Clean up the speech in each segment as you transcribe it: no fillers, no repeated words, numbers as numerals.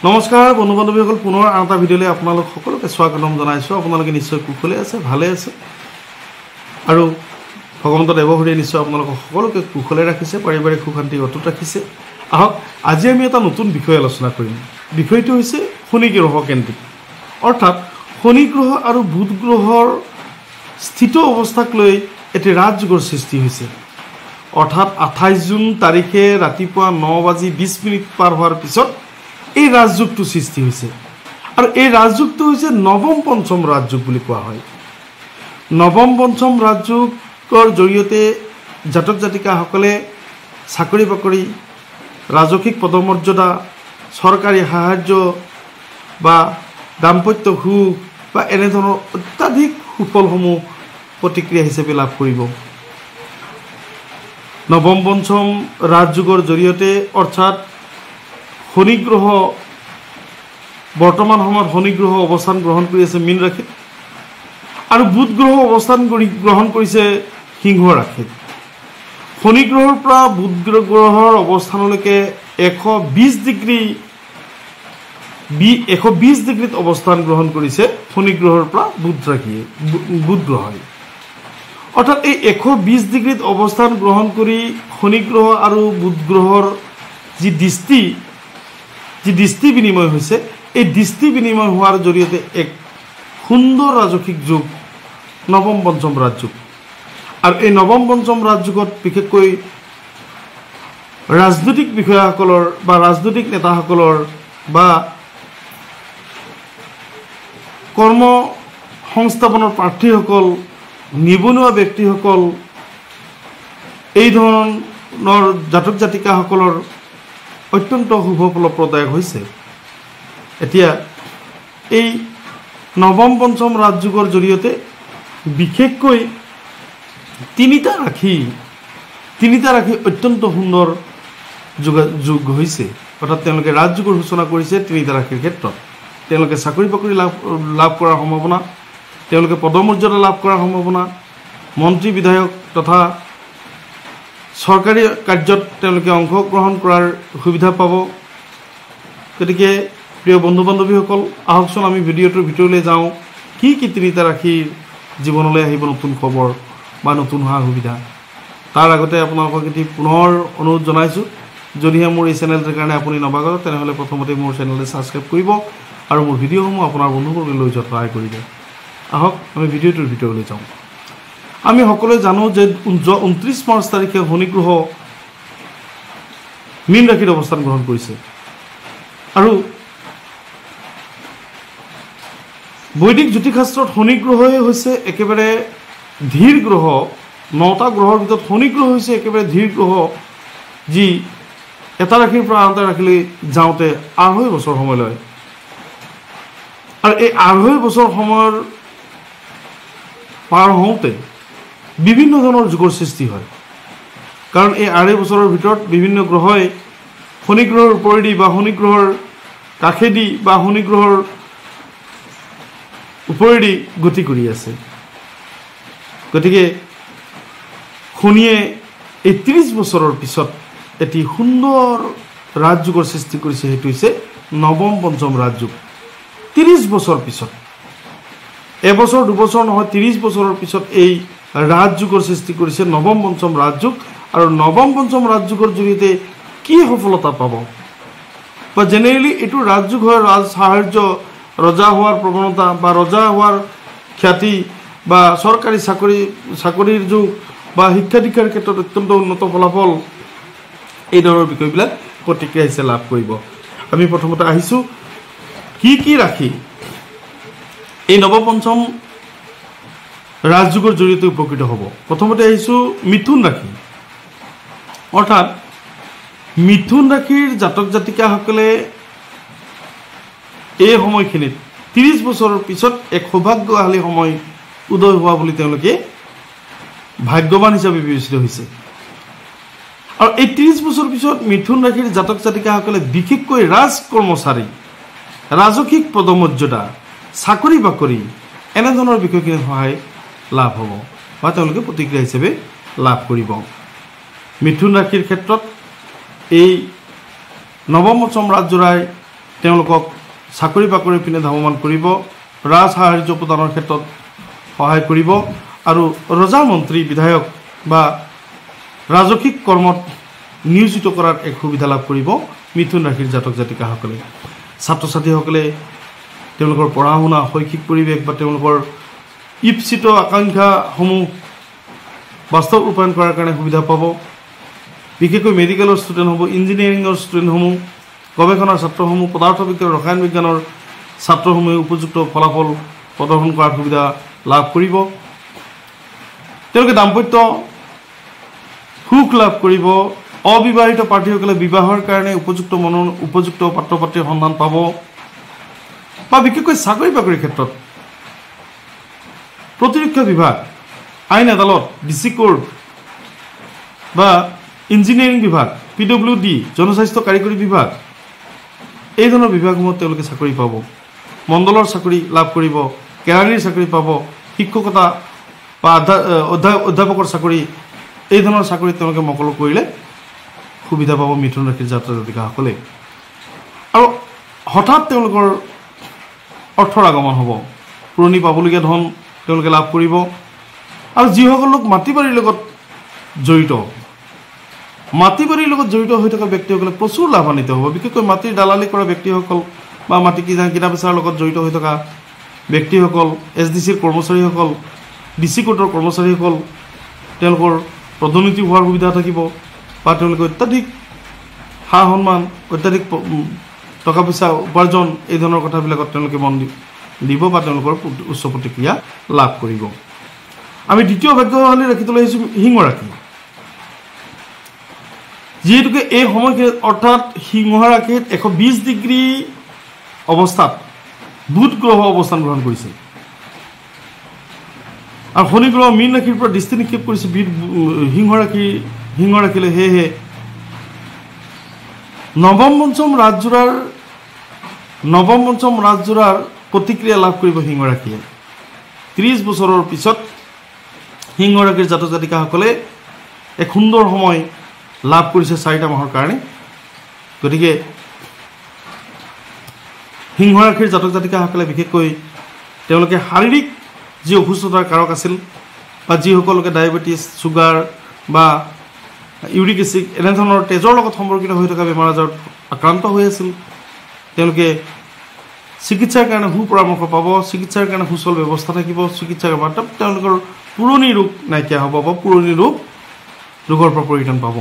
নমস্কাৰ বন্ধু বান্ধৱীসকল, পুনৰ আন এটা ভিডিঅ'লৈ আপোনালোক সকলোকে স্বাগতম জনাইছোঁ। আপোনালোকে নিশ্চয় কুশলে আছে, ভালে আছে আৰু ভগৱন্ত দেৱহৰিয়ে নিশ্চয় আপোনালোকক সকলোকে কুশলে ৰাখিছে, পাৰিবাৰিক সুখ শান্তি অটুট ৰাখিছে। আহক আজি আমি এটা নতুন বিষয় আলোচনা কৰিম। বিষয়টো হৈছে শনি গ্ৰহ কেন্দ্ৰিক, অৰ্থাৎ শনি গ্ৰহ আৰু বুধ গ্ৰহৰ স্থিত অৱস্থাক লৈ এটি ৰাজযোগৰ সৃষ্টি হৈছে। অৰ্থাৎ 28 জুন তাৰিখে ৰাতিপুৱা 9:20 পাৰ হোৱাৰ পিছত এই ৰাজযোগটো সৃষ্টি হৈছে আৰু এই ৰাজযোগটো হৈছে নৱম পঞ্চম ৰাজযোগ বুলি কোৱা হয়। নৱম পঞ্চম ৰাজযোগৰ জৰিয়তে জাতক জাতিকাসকলে চাকৰি বাকৰি, ৰাজসিক পদমৰ্যাদা, চৰকাৰী সাহায্য বা দাম্পত্য সুখ বা এনেধৰণৰ অত্যাধিক সুফলসমূহ প্ৰতিক্ৰিয়া হিচাপে লাভ কৰিব। নৱম পঞ্চম ৰাজযোগৰ জৰিয়তে অৰ্থাৎ শনি গ্ৰহ বৰ্তমান সময়ত শনি গ্ৰহ অৱস্থান গ্ৰহণ কৰি আছে মীন ৰাশিত আৰু বুধ গ্ৰহ অৱস্থান গ্ৰহণ কৰিছে সিংহ ৰাশিত। শনি গ্ৰহৰ পৰা বুধ গ্ৰহৰ অৱস্থানলৈকে 120 ডিগ্ৰীত অৱস্থান গ্ৰহণ কৰিছে শনি গ্ৰহৰ পৰা বুধ গ্ৰহই। অৰ্থাৎ এই 120 ডিগ্ৰীত অৱস্থান গ্ৰহণ কৰি শনি গ্ৰহ আৰু বুধ গ্ৰহৰ যি দৃষ্টি বিনিময় হৈছে, এই দৃষ্টি বিনিময় হোৱাৰ জৰিয়তে এক সুন্দৰ ৰাজসিক যুগ নৱম পঞ্চম ৰাজযোগ। আৰু এই নৱম পঞ্চম ৰাজযোগত বিশেষকৈ ৰাজনৈতিক বিষয়াসকলৰ বা ৰাজনৈতিক নেতাসকলৰ বা কৰ্ম সংস্থাপনৰ প্ৰাৰ্থীসকল, নিবনুৱা ব্যক্তিসকল, এই ধৰণৰ জাতক জাতিকাসকলৰ অত্যন্ত শুভ ফলপ্ৰদায়ক হৈছে। এতিয়া এই নৱম পঞ্চম ৰাজযোগৰ জৰিয়তে বিশেষকৈ তিনিটা ৰাশি অত্যন্ত সুন্দৰ যোগ হৈছে। অৰ্থাৎ তেওঁলোকে ৰাজযোগৰ সূচনা কৰিছে তিনিটা ৰাশিৰ ক্ষেত্ৰত। তেওঁলোকে চাকৰি বাকৰি লাভ কৰাৰ সম্ভাৱনা, তেওঁলোকে পদমৰ্যাদা লাভ কৰাৰ সম্ভাৱনা, মন্ত্ৰী বিধায়ক তথা চৰকাৰী কাৰ্যত তেওঁলোকে অংশগ্ৰহণ কৰাৰ সুবিধা পাব। গতিকে প্ৰিয় বন্ধু বান্ধৱীসকল, আহকচোন আমি ভিডিঅ'টোৰ ভিতৰলৈ যাওঁ। কি তিনিটা ৰাশিৰ জীৱনলৈ আহিব নতুন খবৰ বা নতুন সা সুবিধা। তাৰ আগতে আপোনালোকক এটি পুনৰ অনুৰোধ জনাইছোঁ, যদিহে মোৰ এই চেনেলটোৰ কাৰণে আপুনি নৱাগত, তেনেহ'লে প্ৰথমতে মোৰ চেনেলটো ছাবস্ক্ৰাইব কৰিব আৰু মোৰ ভিডিঅ'সমূহ আপোনাৰ বন্ধুবৰ্গলৈ লৈ যোৱাত সহায় কৰিব। আহক আমি ভিডিঅ'টোৰ ভিতৰলৈ যাওঁ। আমি সকলোৱে জানো যে 29 মাৰ্চ তাৰিখে শনি গ্ৰহ মীন ৰাশিত অৱস্থান গ্ৰহণ কৰিছে আৰু বৈদিক জ্যোতিষশাস্ত্ৰত শনি গ্ৰহই হৈছে একেবাৰে ধীৰ গ্ৰহ। 9টা গ্ৰহৰ ভিতৰত শনি গ্ৰহ হৈছে একেবাৰে ধীৰ গ্ৰহ, যি এটা ৰাশিৰ পৰা আন এটা ৰাশিলৈ যাওঁতে 2.5 বছৰ সময় লয়। আৰু এই 2.5 বছৰ সময়ৰ পাৰ হওঁতে বিভিন্ন ধৰণৰ যুগৰ সৃষ্টি হয়। কাৰণ এই 2.5 বছৰৰ ভিতৰত বিভিন্ন গ্ৰহই শনি গ্ৰহৰ ওপৰেদি বা শনি গ্ৰহৰ কাষেদি বা শনি গ্ৰহৰ ওপৰেদি গতি কৰি আছে। গতিকে শনিয়ে এই 30 বছৰৰ পিছত এটি সুন্দৰ ৰাজযোগৰ সৃষ্টি কৰিছে, সেইটো হৈছে নৱম পঞ্চম ৰাজযোগ। 30 বছৰ পিছত, এবছৰ দুবছৰ নহয়, 30 বছৰৰ পিছত এই ৰাজযোগৰ সৃষ্টি কৰিছে নৱম পঞ্চম ৰাজযোগ। আৰু নৱম পঞ্চম ৰাজযোগৰ জৰিয়তে কি সফলতা পাব বা জেনেৰেলি এইটো ৰাজযোগ হয় ৰাজ সাহাৰ্য, ৰজা হোৱাৰ প্ৰৱণতা বা ৰজা হোৱাৰ খ্যাতি বা চৰকাৰী চাকৰিৰ যুগ বা শিক্ষা দীক্ষাৰ ক্ষেত্ৰত অত্যন্ত উন্নত ফলাফল, এই ধৰণৰ বিষয়বিলাক প্ৰতিক্ৰিয়া হিচাপে লাভ কৰিব। আমি প্ৰথমতে আহিছোঁ কি ৰাশি এই নৱপঞ্চম ৰাজযোগৰ জৰিয়তে উপকৃত হ'ব। প্ৰথমতে আহিছোঁ মিথুন ৰাশি। অৰ্থাৎ মিথুন ৰাশিৰ জাতক জাতিকাসকলে এই সময়খিনিত 30 বছৰৰ পিছত এক সৌভাগ্যশালী সময় উদয় হোৱা বুলি তেওঁলোকে ভাগ্যৱান হিচাপে বিবেচিত হৈছে। আৰু এই 30 বছৰ পিছত মিথুন ৰাশিৰ জাতক জাতিকাসকলে বিশেষকৈ ৰাজকৰ্মচাৰী, ৰাজসিক পদমৰ্যাদা, চাকৰি বাকৰি এনেধৰণৰ বিষয়খিনিত সহায় লাভ হ'ব বা তেওঁলোকে প্ৰতিক্ৰিয়া হিচাপে লাভ কৰিব। মিথুন ৰাশিৰ ক্ষেত্ৰত এই নৱম সম্ৰাজ্যৰাই তেওঁলোকক চাকৰি বাকৰি পিনে ধাৱমান কৰিব, ৰাজ সাহাৰ্য প্ৰদানৰ ক্ষেত্ৰত সহায় কৰিব আৰু ৰজা মন্ত্ৰী বিধায়ক বা ৰাজসিক কৰ্মত নিয়োজিত কৰাৰ এক সুবিধা লাভ কৰিব মিথুন ৰাশিৰ জাতক জাতিকাসকলে। ছাত্ৰ ছাত্ৰীসকলে তেওঁলোকৰ পঢ়া শুনা, শৈক্ষিক পৰিৱেশ বা তেওঁলোকৰ ইপ্সিত আকাংক্ষাসমূহ বাস্তৱ ৰূপায়ণ কৰাৰ কাৰণে সুবিধা পাব। বিশেষকৈ মেডিকেলৰ ষ্টুডেণ্ট হ'ব, ইঞ্জিনিয়াৰিঙৰ ষ্টুডেণ্টসমূহ, গৱেষণাৰ ছাত্ৰসমূহ, পদাৰ্থ বিজ্ঞান, ৰসায়ন বিজ্ঞানৰ ছাত্ৰসমূহে উপযুক্ত ফলাফল প্ৰদৰ্শন কৰাৰ সুবিধা লাভ কৰিব। তেওঁলোকে দাম্পত্য সুখ লাভ কৰিব। অবিবাহিত প্ৰাৰ্থীসকলে বিবাহৰ কাৰণে উপযুক্ত পাত্ৰ পাত্ৰীৰ সন্ধান পাব বা বিশেষকৈ চাকৰি বাকৰিৰ ক্ষেত্ৰত প্ৰতিৰক্ষা বিভাগ, আইন আদালত, ডিচি কোৰ্ট বা ইঞ্জিনিয়াৰিং বিভাগ, PWD, জনস্বাস্থ্য কাৰিকৰী বিভাগ, এই ধৰণৰ বিভাগসমূহত তেওঁলোকে চাকৰি পাব। মণ্ডলৰ চাকৰি লাভ কৰিব, কেৰাণীৰ চাকৰি পাব, শিক্ষকতা বা অধ্যাপকৰ চাকৰি, এই ধৰণৰ চাকৰিত তেওঁলোকে মকলল কৰিলে সুবিধা পাব মিথুন ৰাশিৰ জাতক জাতিকাসকলে। আৰু হঠাৎ তেওঁলোকৰ অৰ্থৰ আগমন হ'ব, পুৰণি পাবলগীয়া ধন তেওঁলোকে লাভ কৰিব। আৰু যিসকল লোক মাটি বাৰীৰ লগত জড়িত, মাটি বাৰীৰ লগত জড়িত হৈ থকা ব্যক্তিসকলে প্ৰচুৰ লাভান্বিত হ'ব। বিশেষকৈ মাটিৰ দালালি কৰা ব্যক্তিসকল বা মাটি কিনা বেচাৰ লগত জড়িত হৈ থকা ব্যক্তিসকল, SDCৰ কৰ্মচাৰীসকল, DC কোৰ্টৰ কৰ্মচাৰীসকল, তেওঁলোকৰ পদোন্নতি হোৱাৰ সুবিধা থাকিব বা তেওঁলোকে অত্যাধিক সা সন্মান, অত্যাধিক টকা পইচা উপাৰ্জন, এই ধৰণৰ কথাবিলাকত তেওঁলোকে মন দিব বা তেওঁলোকৰ উচ্চ প্ৰতিক্ৰিয়া লাভ কৰিব। আমি দ্বিতীয় ভাগ্যশালী ৰাশিটোলৈ আহিছোঁ সিংহ ৰাশি। যিহেতুকে এই সময়খিনিত অৰ্থাৎ সিংহ ৰাশিত 120 ডিগ্ৰী অৱস্থাত বুধ গ্ৰহ অৱস্থান গ্ৰহণ কৰিছে আৰু শনি গ্ৰহ মীন ৰাশিৰ পৰা দৃষ্টি নিক্ষেপ কৰিছে সিংহ ৰাশিলৈ। সেয়েহে নৱম পঞ্চম ৰাজযোৰাৰ প্ৰতিক্ৰিয়া লাভ কৰিব সিংহ ৰাশিয়ে। 30 বছৰৰ পিছত সিংহ ৰাশিৰ জাতক জাতিকাসকলে এক সুন্দৰ সময় লাভ কৰিছে 4টা মাহৰ কাৰণে। গতিকে সিংহ ৰাশিৰ জাতক জাতিকাসকলে বিশেষকৈ তেওঁলোকে শাৰীৰিক যি অসুস্থতাৰ কাৰক আছিল বা যিসকলোকে ডায়েবেটিছ, চুগাৰ বা ইউৰিক এচিড এনেধৰণৰ তেজৰ লগত সম্পৰ্কিত হৈ থকা বেমাৰ আজাৰত আক্ৰান্ত হৈ আছিল, তেওঁলোকে চিকিৎসাৰ কাৰণে সুপৰামৰ্শ পাব, চিকিৎসাৰ কাৰণে সুচল ব্যৱস্থা থাকিব, চিকিৎসাৰ মাধ্যমত তেওঁলোকৰ পুৰণি ৰোগ নাইকিয়া হ'ব বা পুৰণি ৰোগৰ পৰা পৰিত্ৰাণ পাব।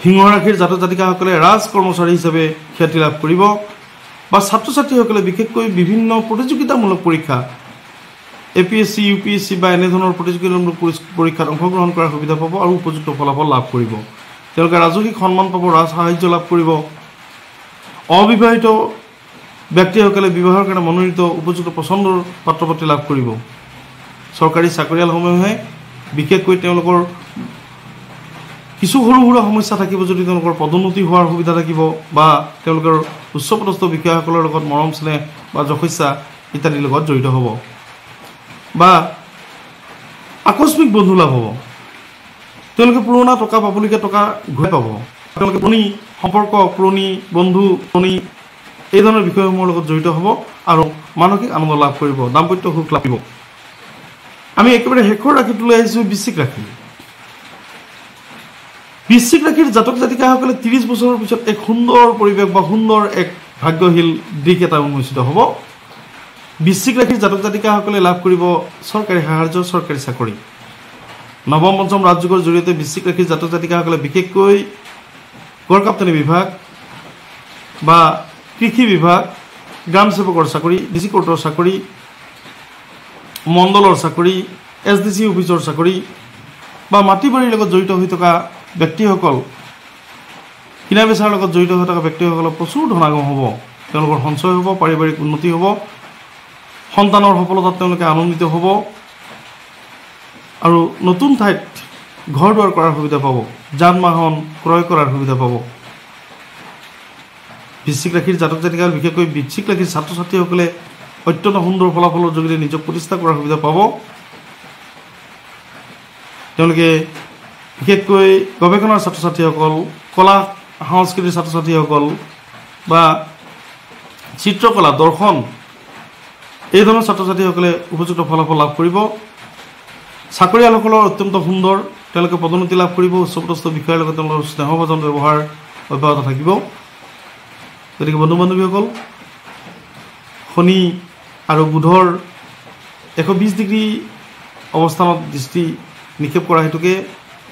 সিংহ ৰাশিৰ জাতক জাতিকাসকলে ৰাজ কৰ্মচাৰী হিচাপে খ্যাতি লাভ কৰিব বা ছাত্ৰ ছাত্ৰীসকলে বিশেষকৈ বিভিন্ন প্ৰতিযোগিতামূলক পৰীক্ষা, APSC, UPSC বা এনেধৰণৰ প্ৰতিযোগিতামূলক পৰীক্ষাত অংশগ্ৰহণ কৰাৰ সুবিধা পাব আৰু উপযুক্ত ফলাফল লাভ কৰিব। তেওঁলোকে ৰাজসিক সন্মান পাব, ৰাজ সাহাৰ্য লাভ কৰিব। অবিবাহিত ব্যক্তিসকলে বিবাহৰ কাৰণে মনোনীত উপযুক্ত পচন্দৰ পাত্ৰ পাত্ৰী লাভ কৰিব। চৰকাৰী চাকৰিয়ালসমূহে বিশেষকৈ তেওঁলোকৰ কিছু সৰু সুৰা সমস্যা থাকিব, যদি তেওঁলোকৰ পদোন্নতি হোৱাৰ সুবিধা থাকিব বা তেওঁলোকৰ উচ্চপদস্থ বিষয়াসকলৰ লগত মৰম স্নেহ বা যশস্যা ইত্যাদিৰ লগত জড়িত হ'ব বা আকস্মিক বন্ধু লাভ হ'ব। তেওঁলোকে পুৰণা টকা পাবলগীয়া টকা ঘূৰাই পাব। তেওঁলোকে পুৰণি সম্পৰ্ক, পুৰণি বন্ধু, এই ধৰণৰ বিষয়সমূহৰ লগত জড়িত হ'ব আৰু মানসিক আনন্দ লাভ কৰিব, দাম্পত্য সুখ লাভ কৰিব। আমি একেবাৰে শেষৰ ৰাশিটোলৈ আহিছোঁ বৃশ্চিক ৰাশি। বৃশ্চিক ৰাশিৰ জাতক জাতিকাসকলে 30 বছৰৰ পিছত এক সুন্দৰ পৰিৱেশ বা সুন্দৰ এক ভাগ্যশীল দিশ এটা উন্মোচিত হ'ব। বৃশ্চিক ৰাশিৰ জাতক জাতিকাসকলে লাভ কৰিব চৰকাৰী সাহাৰ্য, চৰকাৰী চাকৰি। নৱম পঞ্চম ৰাজযোগৰ জৰিয়তে বৃশ্চিক ৰাশিৰ জাতক জাতিকাসকলে বিশেষকৈ গড়কাপ্তানি বিভাগ বা কৃষি বিভাগ, গ্ৰাম সেৱকৰ চাকৰি, DC কোৰ্টৰ চাকৰি, মণ্ডলৰ চাকৰি, SDC অফিচৰ চাকৰি বা মাটি বাৰীৰ লগত জড়িত হৈ থকা ব্যক্তিসকল, কিনা বেচাৰ লগত জড়িত হৈ থকা ব্যক্তিসকলৰ প্ৰচুৰ ধনাগম হ'ব। তেওঁলোকৰ সঞ্চয় হ'ব, পাৰিবাৰিক উন্নতি হ'ব, সন্তানৰ সফলতাত তেওঁলোকে আনন্দিত হ'ব আৰু নতুন ঠাইত ঘৰ দুৱাৰ কৰাৰ সুবিধা পাব, যান বাহন ক্ৰয় কৰাৰ সুবিধা পাব। বৃশ্চিক ৰাশিৰ জাতক জাতিকা, বিশেষকৈ বৃশ্চিক ৰাশিৰ ছাত্ৰ ছাত্ৰীসকলে অত্যন্ত সুন্দৰ ফলাফলৰ যোগেদি নিজক প্ৰতিষ্ঠা কৰাৰ সুবিধা পাব। তেওঁলোকে বিশেষকৈ গৱেষণাৰ ছাত্ৰ ছাত্ৰীসকল, কলা সংস্কৃতিৰ ছাত্ৰ ছাত্ৰীসকল, বা চিত্ৰকলা দৰ্শন এই ধৰণৰ ছাত্ৰ ছাত্ৰীসকলে উপযুক্ত ফলাফল লাভ কৰিব চাকৰিয়ালসকলৰ অত্যন্ত সুন্দৰ তেওঁলোকে পদোন্নতি লাভ কৰিব উচ্চপদস্থ বিষয়াৰ লগত তেওঁলোকৰ স্নেহভাজন ব্যৱহাৰ অব্যাহত থাকিব গতিকে বন্ধু বান্ধৱীসকল শনি আৰু বুধৰ 120 ডিগ্ৰী অৱস্থানত দৃষ্টি নিক্ষেপ কৰা হেতুকে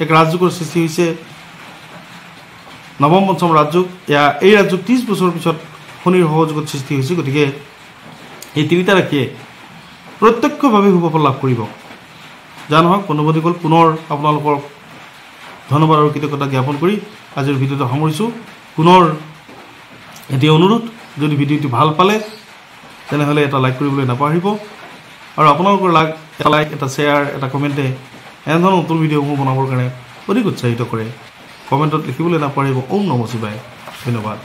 এক ৰাজযোগৰ সৃষ্টি হৈছে নৱম পঞ্চম ৰাজযোগ এই ৰাজযোগ 30 বছৰৰ পিছত শনিৰ সহযোগত সৃষ্টি হৈছে গতিকে এই তিনিটা ৰাশিয়ে প্ৰত্যক্ষভাৱে শুভফল লাভ কৰিব জানো হওক বন্ধুবান্ধৱীসকল পুনৰ আপোনালোকৰ ধন্যবাদ আৰু কৃতজ্ঞতা জ্ঞাপন কৰি আজিৰ ভিডিঅ'টো সামৰিছোঁ পুনৰ এটি অনুৰোধ যদি ভিডিঅ'টো ভাল পালে তেনেহ'লে এটা লাইক কৰিবলৈ নাপাহৰিব আৰু আপোনালোকৰ এটা লাইক এটা শ্বেয়াৰ এটা কমেণ্টে এনেধৰণৰ নতুন ভিডিঅ'সমূহ বনাবৰ কাৰণে অধিক উৎসাহিত কৰে কমেণ্টত লিখিবলৈ নাপাহৰিব ওম নমঃ শিৱায় ধন্যবাদ